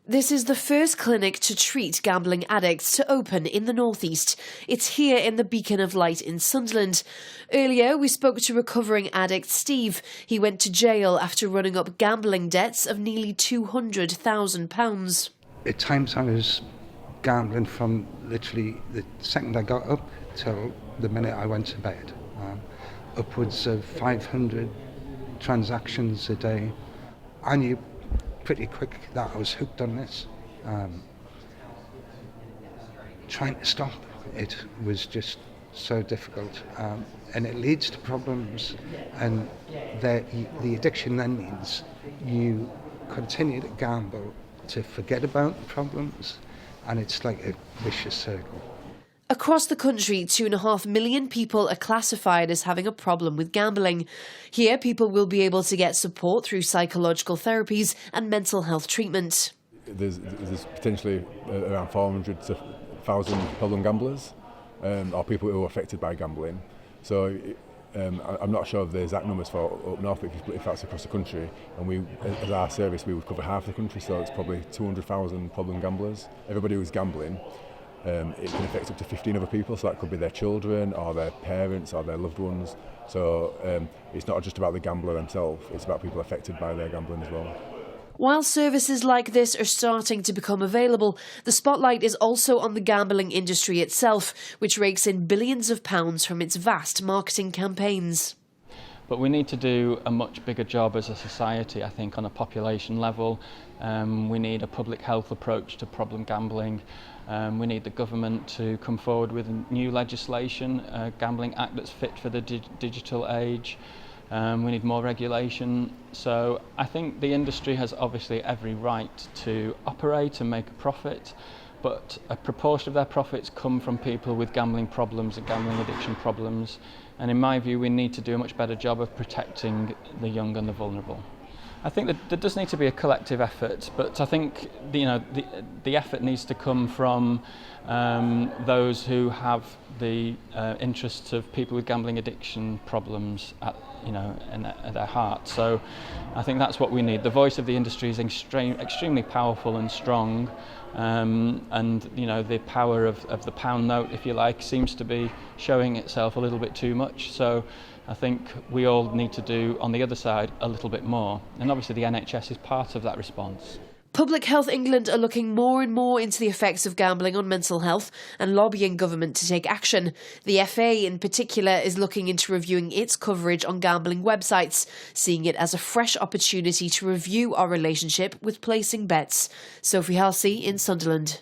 This is the first clinic to treat gambling addicts to open in the northeast. It's here in the Beacon of Light in Sunderland. Earlier, we spoke to recovering addict Steve. He went to jail after running up gambling debts of nearly £200,000. At times I was gambling from literally the second I got up till the minute I went to bed. Upwards of 500 transactions a day. I knew pretty quick that I was hooked on this. Trying to stop it was just so difficult, and it leads to problems, and the addiction then means you continue to gamble to forget about the problems, and it's like a vicious circle. Across the country, 2.5 million people are classified as having a problem with gambling. Here, people will be able to get support through psychological therapies and mental health treatment. There's potentially around 400 to 1,000 problem gamblers, or people who are affected by gambling. So I'm not sure of the exact numbers for up north, if that's across the country. And we, as our service, we would cover half the country, so it's probably 200,000 problem gamblers. Everybody who's gambling, it can affect up to 15 other people, so that could be their children or their parents or their loved ones. So it's not just about the gambler themselves, it's about people affected by their gambling as well. While services like this are starting to become available, the spotlight is also on the gambling industry itself, which rakes in billions of pounds from its vast marketing campaigns. But we need to do a much bigger job as a society, I think, on a population level. We need a public health approach to problem gambling. We need the government to come forward with new legislation, a Gambling Act that's fit for the digital age. We need more regulation. So I think the industry has obviously every right to operate and make a profit, but a proportion of their profits come from people with gambling problems and gambling addiction problems. And in my view, we need to do a much better job of protecting the young and the vulnerable. I think that there does need to be a collective effort, but I think the effort needs to come from those who have the interests of people with gambling addiction problems at their heart. So I think that's what we need. The voice of the industry is extremely powerful and strong, and the power of the pound note, if you like, seems to be showing itself a little bit too much. So I think we all need to do, on the other side, a little bit more. And obviously the NHS is part of that response. Public Health England are looking more and more into the effects of gambling on mental health and lobbying government to take action. The FA in particular is looking into reviewing its coverage on gambling websites, seeing it as a fresh opportunity to review our relationship with placing bets. Sophie Halsey in Sunderland.